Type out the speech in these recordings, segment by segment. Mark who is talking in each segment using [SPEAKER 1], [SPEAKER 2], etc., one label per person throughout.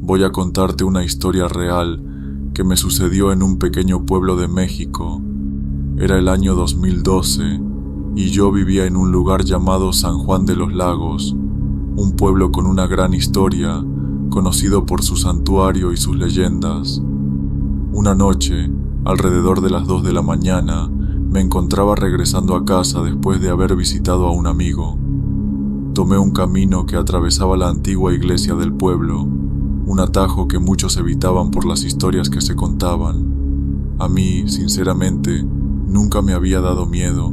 [SPEAKER 1] Voy a contarte una historia real que me sucedió en un pequeño pueblo de México. Era el año 2012 y yo vivía en un lugar llamado San Juan de los Lagos, un pueblo con una gran historia, conocido por su santuario y sus leyendas. Una noche, alrededor de las 2 de la mañana, me encontraba regresando a casa después de haber visitado a un amigo. Tomé un camino que atravesaba la antigua iglesia del pueblo, un atajo que muchos evitaban por las historias que se contaban. A mí, sinceramente, nunca me había dado miedo,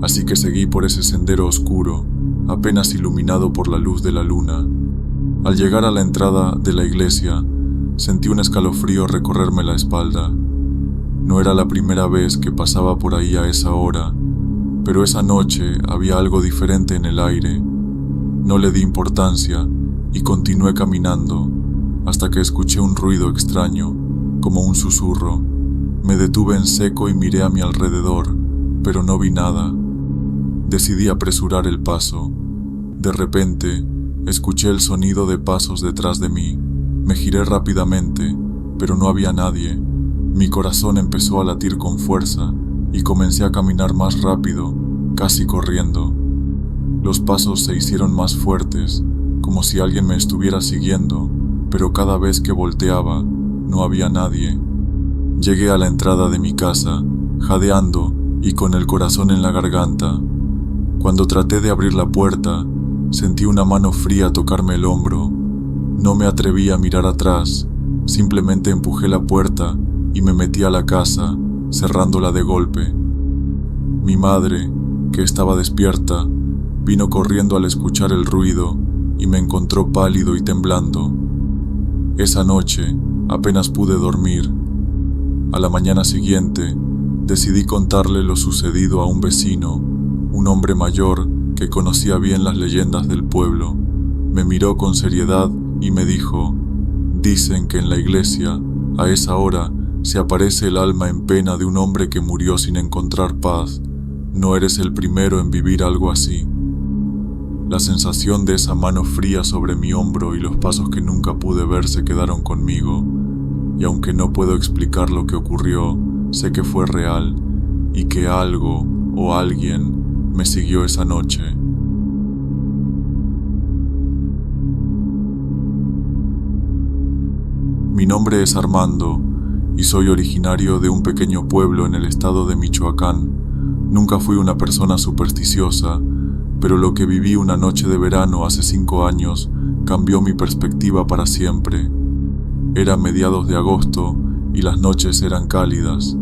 [SPEAKER 1] así que seguí por ese sendero oscuro, apenas iluminado por la luz de la luna. Al llegar a la entrada de la iglesia, sentí un escalofrío recorrerme la espalda. No era la primera vez que pasaba por ahí a esa hora, pero esa noche había algo diferente en el aire. No le di importancia y continué caminando hasta que escuché un ruido extraño, como un susurro. Me detuve en seco y miré a mi alrededor, pero no vi nada. Decidí apresurar el paso. De repente, escuché el sonido de pasos detrás de mí. Me giré rápidamente, pero no había nadie. Mi corazón empezó a latir con fuerza y comencé a caminar más rápido, casi corriendo. Los pasos se hicieron más fuertes, como si alguien me estuviera siguiendo, pero cada vez que volteaba, no había nadie. Llegué a la entrada de mi casa, jadeando y con el corazón en la garganta. Cuando traté de abrir la puerta, sentí una mano fría tocarme el hombro. No me atreví a mirar atrás, simplemente empujé la puerta y me metí a la casa, cerrándola de golpe. Mi madre, que estaba despierta, vino corriendo al escuchar el ruido y me encontró pálido y temblando. Esa noche apenas pude dormir. A la mañana siguiente, decidí contarle lo sucedido a un vecino, un hombre mayor que conocía bien las leyendas del pueblo. Me miró con seriedad y me dijo: «Dicen que en la iglesia, a esa hora, se aparece el alma en pena de un hombre que murió sin encontrar paz. No eres el primero en vivir algo así». La sensación de esa mano fría sobre mi hombro y los pasos que nunca pude ver se quedaron conmigo, y aunque no puedo explicar lo que ocurrió, sé que fue real y que algo o alguien me siguió esa noche. Mi nombre es Armando y soy originario de un pequeño pueblo en el estado de Michoacán. Nunca fui una persona supersticiosa, pero lo que viví una noche de verano hace 5 años cambió mi perspectiva para siempre. Era mediados de agosto y las noches eran cálidas.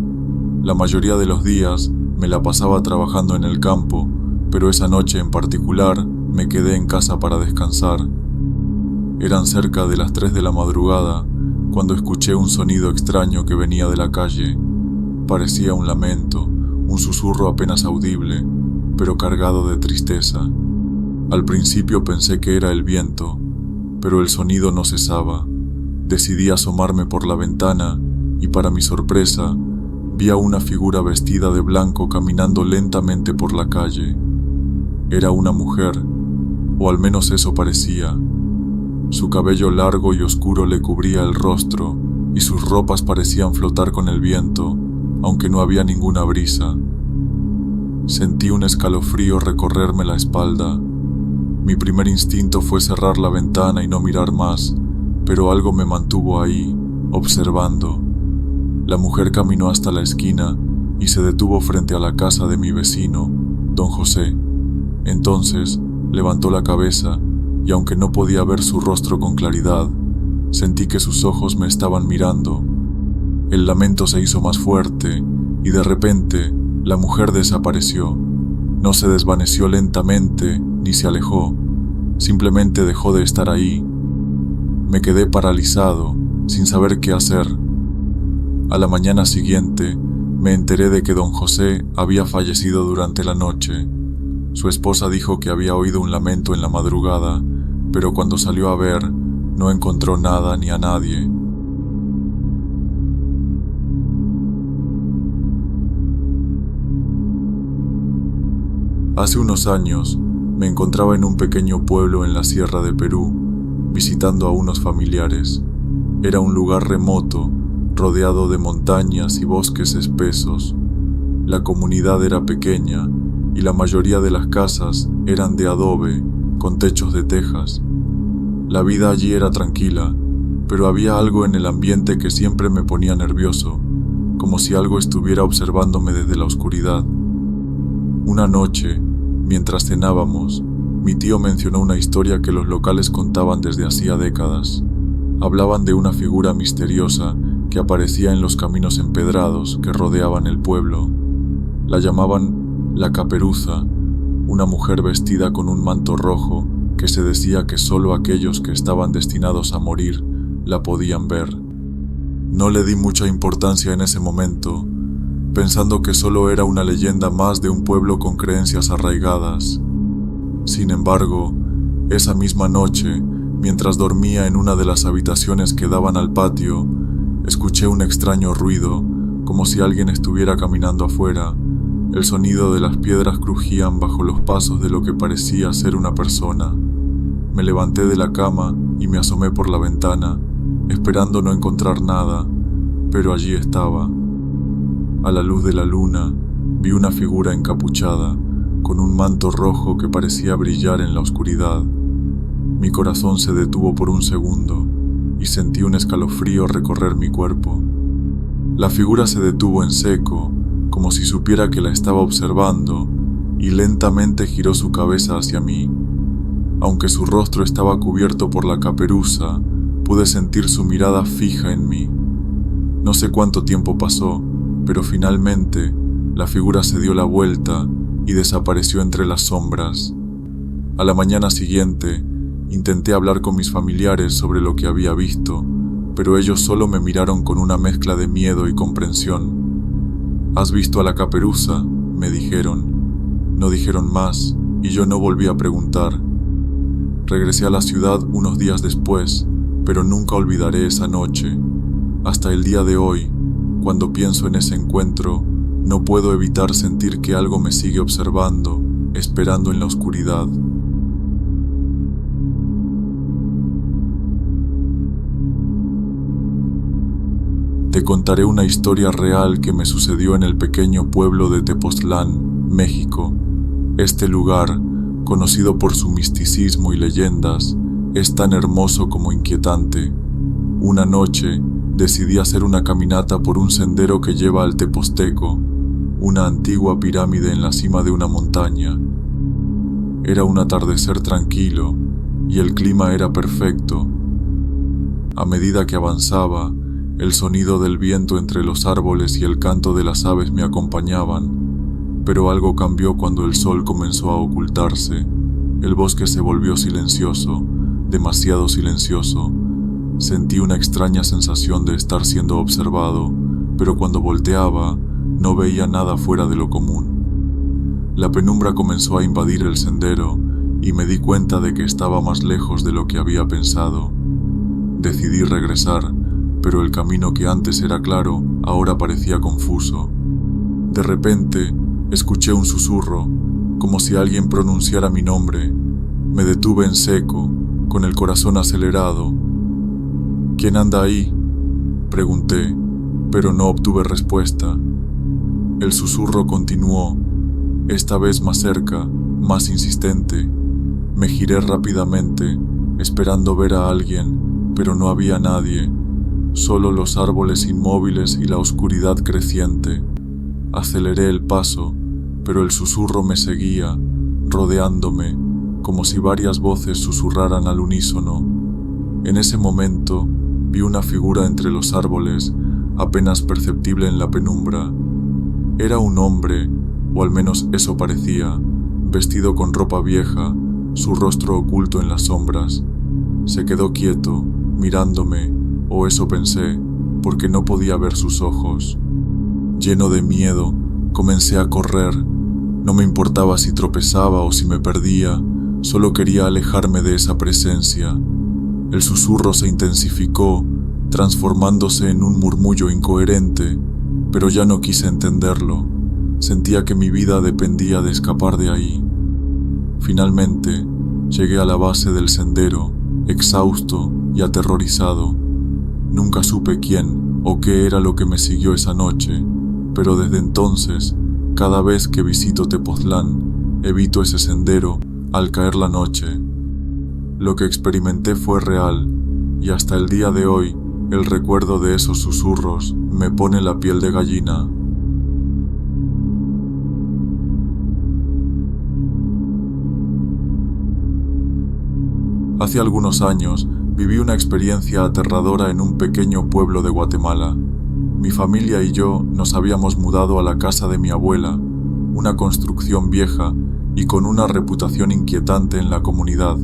[SPEAKER 1] La mayoría de los días me la pasaba trabajando en el campo, pero esa noche en particular me quedé en casa para descansar. Eran cerca de las 3 de la madrugada cuando escuché un sonido extraño que venía de la calle. Parecía un lamento, un susurro apenas audible, pero cargado de tristeza. Al principio pensé que era el viento, pero el sonido no cesaba. Decidí asomarme por la ventana y, para mi sorpresa, vi a una figura vestida de blanco caminando lentamente por la calle. Era una mujer, o al menos eso parecía. Su cabello largo y oscuro le cubría el rostro y sus ropas parecían flotar con el viento, aunque no había ninguna brisa. Sentí un escalofrío recorrerme la espalda. Mi primer instinto fue cerrar la ventana y no mirar más, pero algo me mantuvo ahí, observando. La mujer caminó hasta la esquina y se detuvo frente a la casa de mi vecino, don José. Entonces levantó la cabeza y, aunque no podía ver su rostro con claridad, sentí que sus ojos me estaban mirando. El lamento se hizo más fuerte y de repente la mujer desapareció. No se desvaneció lentamente ni se alejó, simplemente dejó de estar ahí. Me quedé paralizado, sin saber qué hacer. A la mañana siguiente, me enteré de que don José había fallecido durante la noche. Su esposa dijo que había oído un lamento en la madrugada, pero cuando salió a ver, no encontró nada ni a nadie. Hace unos años, me encontraba en un pequeño pueblo en la sierra de Perú, visitando a unos familiares. Era un lugar remoto, rodeado de montañas y bosques espesos. La comunidad era pequeña y la mayoría de las casas eran de adobe, con techos de tejas. La vida allí era tranquila, pero había algo en el ambiente que siempre me ponía nervioso, como si algo estuviera observándome desde la oscuridad. Una noche, mientras cenábamos, mi tío mencionó una historia que los locales contaban desde hacía décadas. Hablaban de una figura misteriosa que aparecía en los caminos empedrados que rodeaban el pueblo. La llamaban la Caperuza, una mujer vestida con un manto rojo que se decía que solo aquellos que estaban destinados a morir la podían ver. No le di mucha importancia en ese momento, pensando que solo era una leyenda más de un pueblo con creencias arraigadas. Sin embargo, esa misma noche, mientras dormía en una de las habitaciones que daban al patio, escuché un extraño ruido, como si alguien estuviera caminando afuera. El sonido de las piedras crujían bajo los pasos de lo que parecía ser una persona. Me levanté de la cama y me asomé por la ventana, esperando no encontrar nada, pero allí estaba. A la luz de la luna, vi una figura encapuchada, con un manto rojo que parecía brillar en la oscuridad. Mi corazón se detuvo por un segundo y sentí un escalofrío recorrer mi cuerpo. La figura se detuvo en seco, como si supiera que la estaba observando, y lentamente giró su cabeza hacia mí. Aunque su rostro estaba cubierto por la caperuza, pude sentir su mirada fija en mí. No sé cuánto tiempo pasó, pero finalmente la figura se dio la vuelta y desapareció entre las sombras. A la mañana siguiente, intenté hablar con mis familiares sobre lo que había visto, pero ellos solo me miraron con una mezcla de miedo y comprensión. «¿Has visto a la Caperuza?», me dijeron. No dijeron más y yo no volví a preguntar. Regresé a la ciudad unos días después, pero nunca olvidaré esa noche. Hasta el día de hoy, cuando pienso en ese encuentro, no puedo evitar sentir que algo me sigue observando, esperando en la oscuridad. Te contaré una historia real que me sucedió en el pequeño pueblo de Tepoztlán, México. Este lugar, conocido por su misticismo y leyendas, es tan hermoso como inquietante. Una noche, decidí hacer una caminata por un sendero que lleva al Tepozteco, una antigua pirámide en la cima de una montaña. Era un atardecer tranquilo y el clima era perfecto. A medida que avanzaba, el sonido del viento entre los árboles y el canto de las aves me acompañaban, pero algo cambió cuando el sol comenzó a ocultarse. El bosque se volvió silencioso, demasiado silencioso. Sentí una extraña sensación de estar siendo observado, pero cuando volteaba, no veía nada fuera de lo común. La penumbra comenzó a invadir el sendero y me di cuenta de que estaba más lejos de lo que había pensado. Decidí regresar, pero el camino que antes era claro, ahora parecía confuso. De repente, escuché un susurro, como si alguien pronunciara mi nombre. Me detuve en seco, con el corazón acelerado. «¿Quién anda ahí?», pregunté, pero no obtuve respuesta. El susurro continuó, esta vez más cerca, más insistente. Me giré rápidamente, esperando ver a alguien, pero no había nadie. Solo los árboles inmóviles y la oscuridad creciente. Aceleré el paso, pero el susurro me seguía, rodeándome, como si varias voces susurraran al unísono. En ese momento, vi una figura entre los árboles, apenas perceptible en la penumbra. Era un hombre, o al menos eso parecía, vestido con ropa vieja, su rostro oculto en las sombras. Se quedó quieto, mirándome, o eso pensé, porque no podía ver sus ojos. Lleno de miedo, comencé a correr. No me importaba si tropezaba o si me perdía, solo quería alejarme de esa presencia. El susurro se intensificó, transformándose en un murmullo incoherente, pero ya no quise entenderlo. Sentía que mi vida dependía de escapar de ahí. Finalmente, llegué a la base del sendero, exhausto y aterrorizado. Nunca supe quién o qué era lo que me siguió esa noche, pero desde entonces, cada vez que visito Tepoztlán, evito ese sendero al caer la noche. Lo que experimenté fue real, y hasta el día de hoy, el recuerdo de esos susurros me pone la piel de gallina. Hace algunos años viví una experiencia aterradora en un pequeño pueblo de Guatemala. Mi familia y yo nos habíamos mudado a la casa de mi abuela, una construcción vieja y con una reputación inquietante en la comunidad.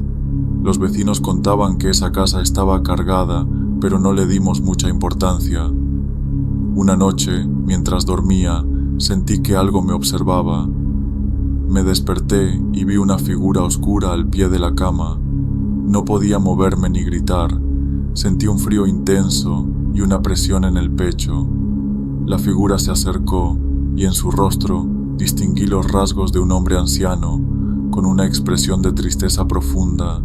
[SPEAKER 1] Los vecinos contaban que esa casa estaba cargada, pero no le dimos mucha importancia. Una noche, mientras dormía, sentí que algo me observaba. Me desperté y vi una figura oscura al pie de la cama. No podía moverme ni gritar. Sentí un frío intenso y una presión en el pecho. La figura se acercó y en su rostro distinguí los rasgos de un hombre anciano, con una expresión de tristeza profunda.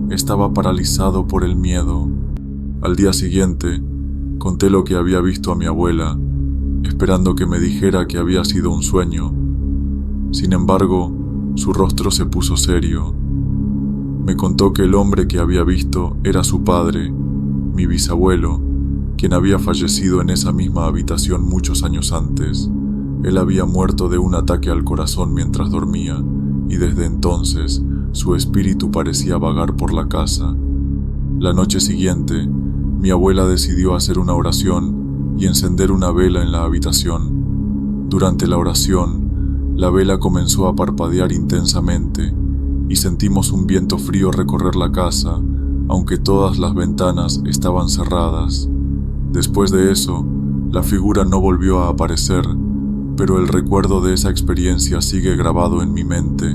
[SPEAKER 1] Estaba paralizado por el miedo. Al día siguiente, conté lo que había visto a mi abuela, esperando que me dijera que había sido un sueño. Sin embargo, su rostro se puso serio. Me contó que el hombre que había visto era su padre, mi bisabuelo, quien había fallecido en esa misma habitación muchos años antes. Él había muerto de un ataque al corazón mientras dormía, y desde entonces su espíritu parecía vagar por la casa. La noche siguiente, mi abuela decidió hacer una oración y encender una vela en la habitación. Durante la oración, la vela comenzó a parpadear intensamente y sentimos un viento frío recorrer la casa, aunque todas las ventanas estaban cerradas. Después de eso, la figura no volvió a aparecer, pero el recuerdo de esa experiencia sigue grabado en mi mente.